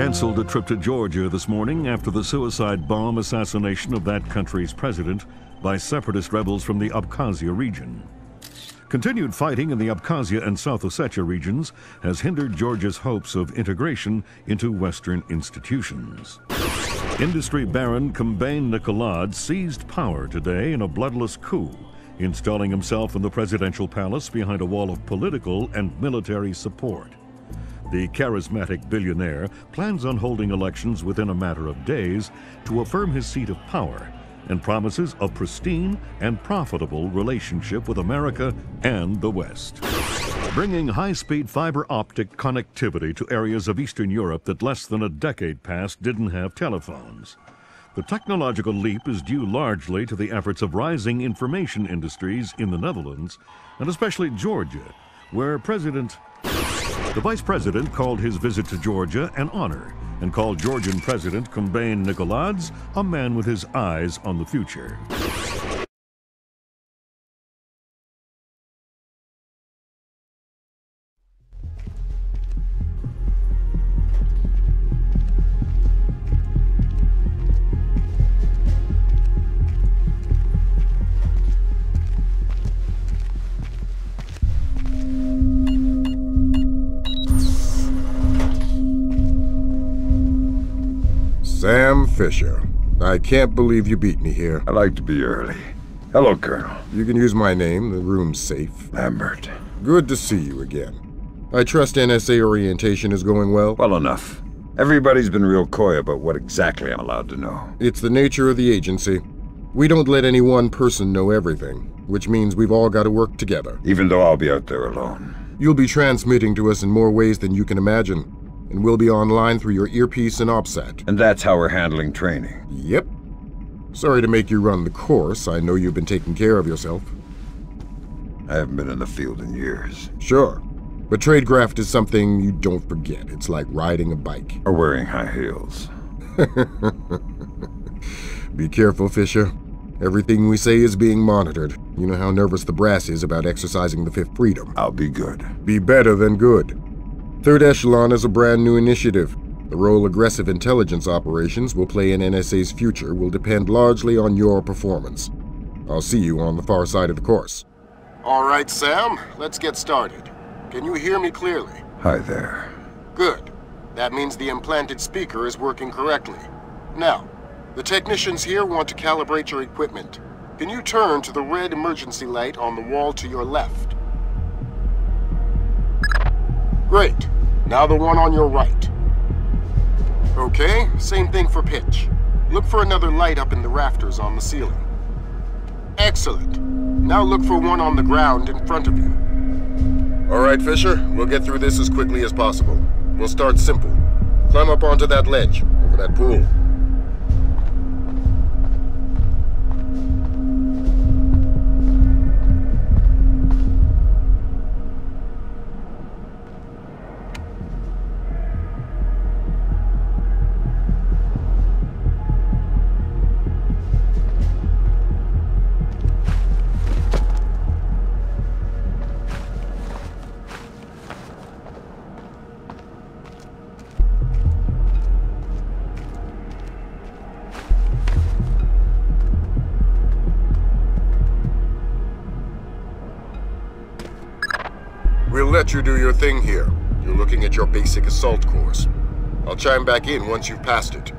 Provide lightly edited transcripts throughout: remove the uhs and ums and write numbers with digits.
canceled a trip to Georgia this morning after the suicide bomb assassination of that country's president by separatist rebels from the Abkhazia region. Continued fighting in the Abkhazia and South Ossetia regions has hindered Georgia's hopes of integration into Western institutions. Industry baron Kombain Nikolad seized power today in a bloodless coup, installing himself in the presidential palace behind a wall of political and military support. The charismatic billionaire plans on holding elections within a matter of days to affirm his seat of power and promises a pristine and profitable relationship with America and the West. Bringing high-speed fiber optic connectivity to areas of Eastern Europe that less than a decade past didn't have telephones. The technological leap is due largely to the efforts of rising information industries in the Netherlands, and especially Georgia, where the Vice President called his visit to Georgia an honor and called Georgian President Kombain Nikolads a man with his eyes on the future. Sam Fisher. I can't believe you beat me here. I like to be early. Hello, Colonel. You can use my name. The room's safe. Lambert. Good to see you again. I trust NSA orientation is going well? Well enough. Everybody's been real coy about what exactly I'm allowed to know. It's the nature of the agency. We don't let any one person know everything, which means we've all got to work together. Even though I'll be out there alone. You'll be transmitting to us in more ways than you can imagine. And we'll be online through your earpiece and OPSAT. And that's how we're handling training. Yep. Sorry to make you run the course. I know you've been taking care of yourself. I haven't been in the field in years. Sure. But tradecraft is something you don't forget. It's like riding a bike. Or wearing high heels. Be careful, Fisher. Everything we say is being monitored. You know how nervous the brass is about exercising the fifth freedom. I'll be good. Be better than good. Third Echelon is a brand new initiative. The role aggressive intelligence operations will play in NSA's future will depend largely on your performance. I'll see you on the far side of the course. All right, Sam, let's get started. Can you hear me clearly? Hi there. Good. That means the implanted speaker is working correctly. Now, the technicians here want to calibrate your equipment. Can you turn to the red emergency light on the wall to your left? Great. Now the one on your right. Okay, same thing for pitch. Look for another light up in the rafters on the ceiling. Excellent. Now look for one on the ground in front of you. All right, Fisher, we'll get through this as quickly as possible. We'll start simple. Climb up onto that ledge, over that pool. We'll let you do your thing here. You're looking at your basic assault course. I'll chime back in once you've passed it.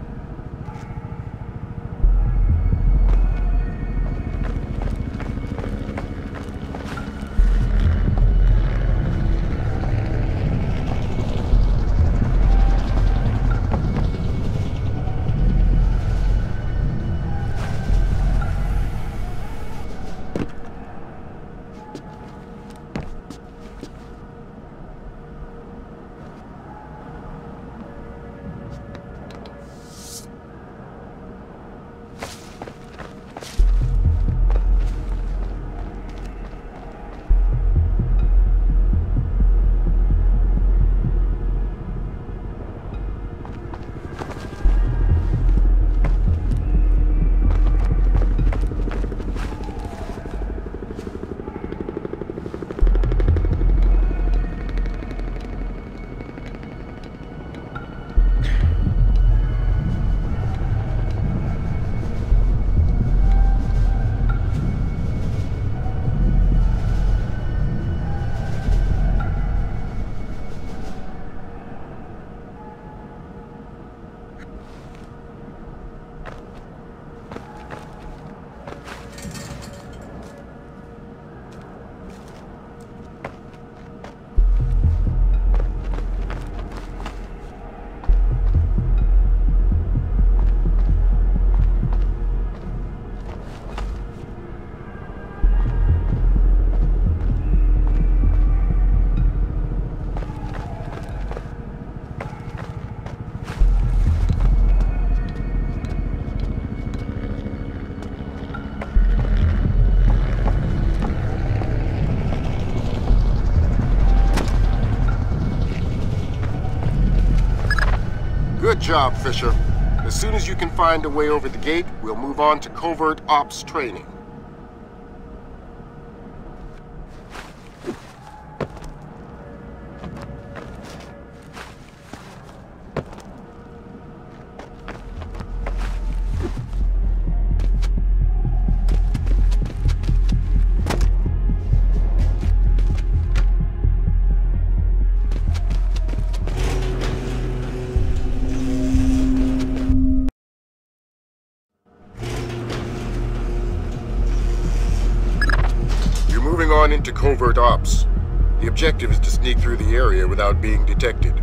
job, Fisher. As soon as you can find a way over the gate, we'll move on to covert ops training. Into covert ops. The objective is to sneak through the area without being detected.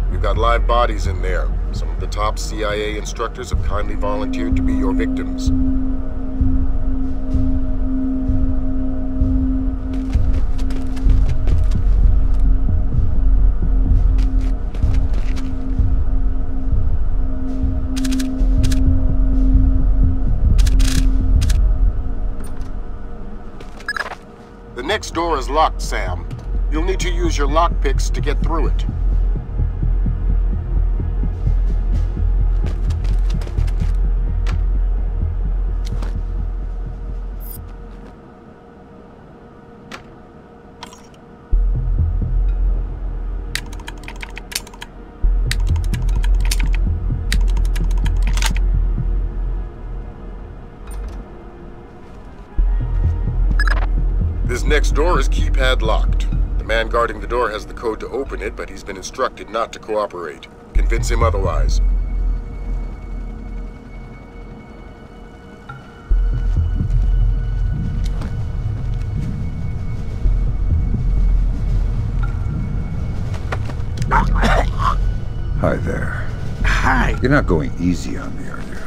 We've got live bodies in there. Some of the top CIA instructors have kindly volunteered to be your victims. The next door is locked, Sam. You'll need to use your lockpicks to get through it. This next door is keypad locked. The man guarding the door has the code to open it, but he's been instructed not to cooperate. Convince him otherwise. Hi there. Hi. You're not going easy on me, are you?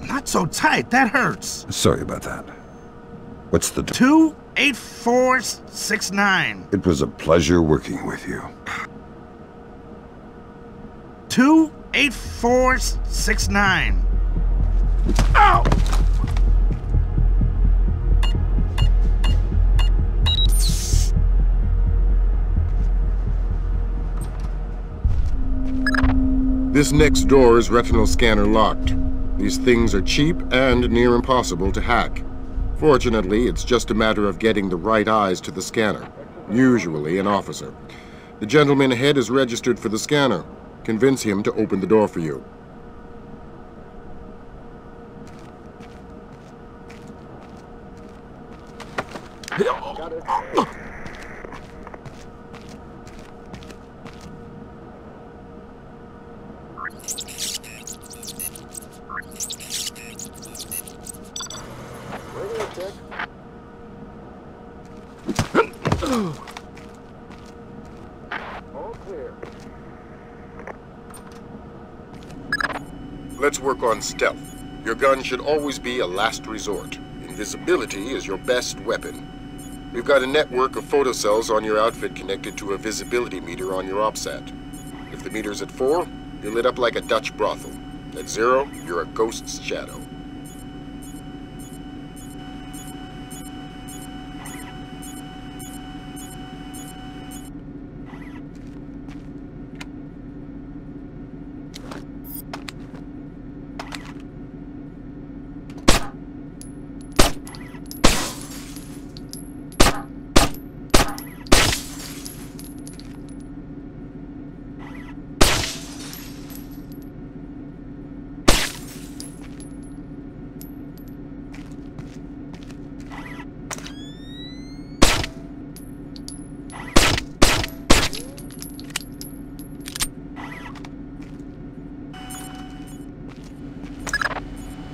Not so tight. That hurts. Sorry about that. What's the... 28469. It was a pleasure working with you. 28469. Ow! This next door is retinal scanner locked. These things are cheap and near impossible to hack. Fortunately, it's just a matter of getting the right eyes to the scanner, usually an officer. The gentleman ahead is registered for the scanner. Convince him to open the door for you. All clear. Let's work on stealth. Your gun should always be a last resort. Invisibility is your best weapon. We've got a network of photocells on your outfit connected to a visibility meter on your OPSAT. If the meter's at 4, you're lit up like a Dutch brothel. At 0, you're a ghost's shadow.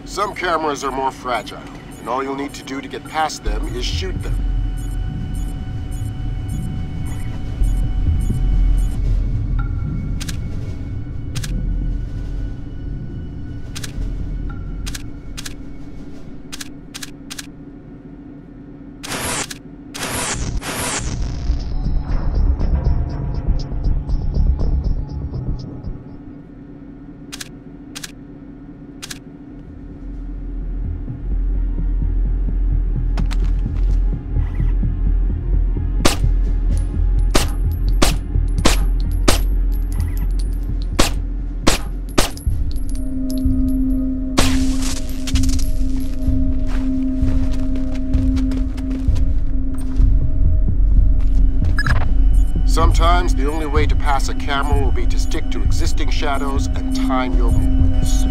Some cameras are more fragile, and all you'll need to do to get past them is shoot them. Sometimes the only way to pass a camera will be to stick to existing shadows and time your movements.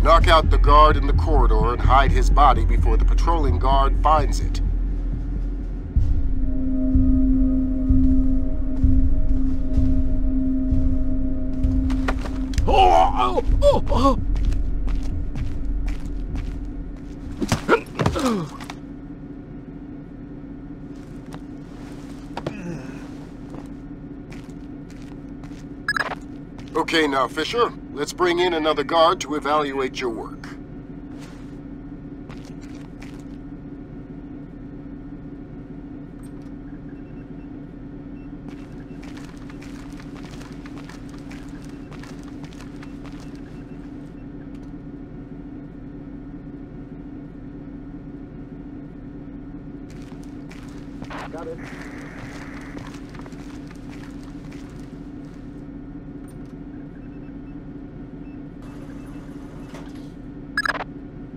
Knock out the guard in the corridor and hide his body before the patrolling guard finds it. Okay, now, Fisher, let's bring in another guard to evaluate your work. Got it.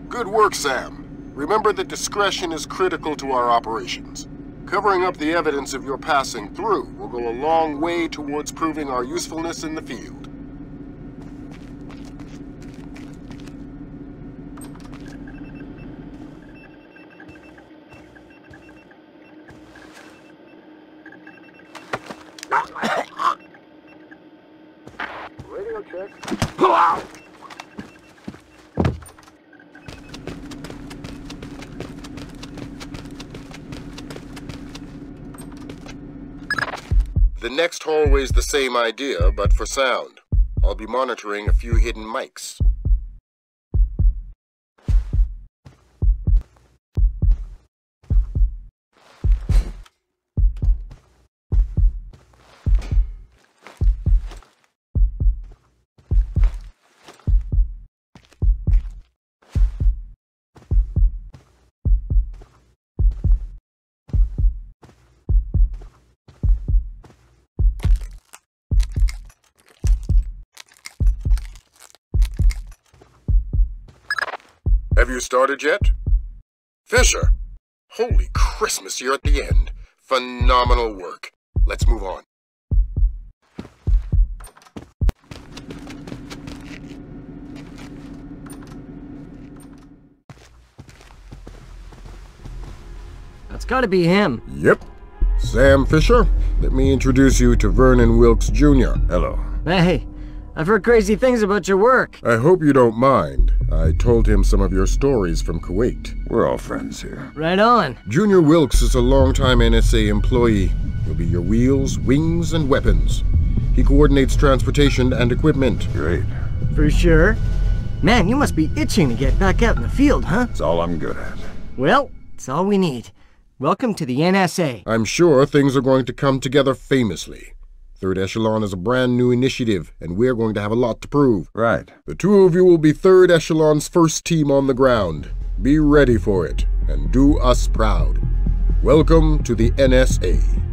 Good work, Sam. Remember that discretion is critical to our operations. Covering up the evidence of your passing through will go a long way towards proving our usefulness in the field. Radio check. The next hallway's the same idea, but for sound. I'll be monitoring a few hidden mics. Have you started yet? Fisher! Holy Christmas, you're at the end. Phenomenal work. Let's move on. That's gotta be him. Yep. Sam Fisher, let me introduce you to Vernon Wilkes Jr. Hello. Hey, I've heard crazy things about your work. I hope you don't mind. I told him some of your stories from Kuwait. We're all friends here. Right on. Junior Wilkes is a longtime NSA employee. He'll be your wheels, wings, and weapons. He coordinates transportation and equipment. Great. For sure. Man, you must be itching to get back out in the field, huh? That's all I'm good at. Well, it's all we need. Welcome to the NSA. I'm sure things are going to come together famously. Third Echelon is a brand new initiative, and we're going to have a lot to prove. Right. The two of you will be Third Echelon's first team on the ground. Be ready for it, and do us proud. Welcome to the NSA.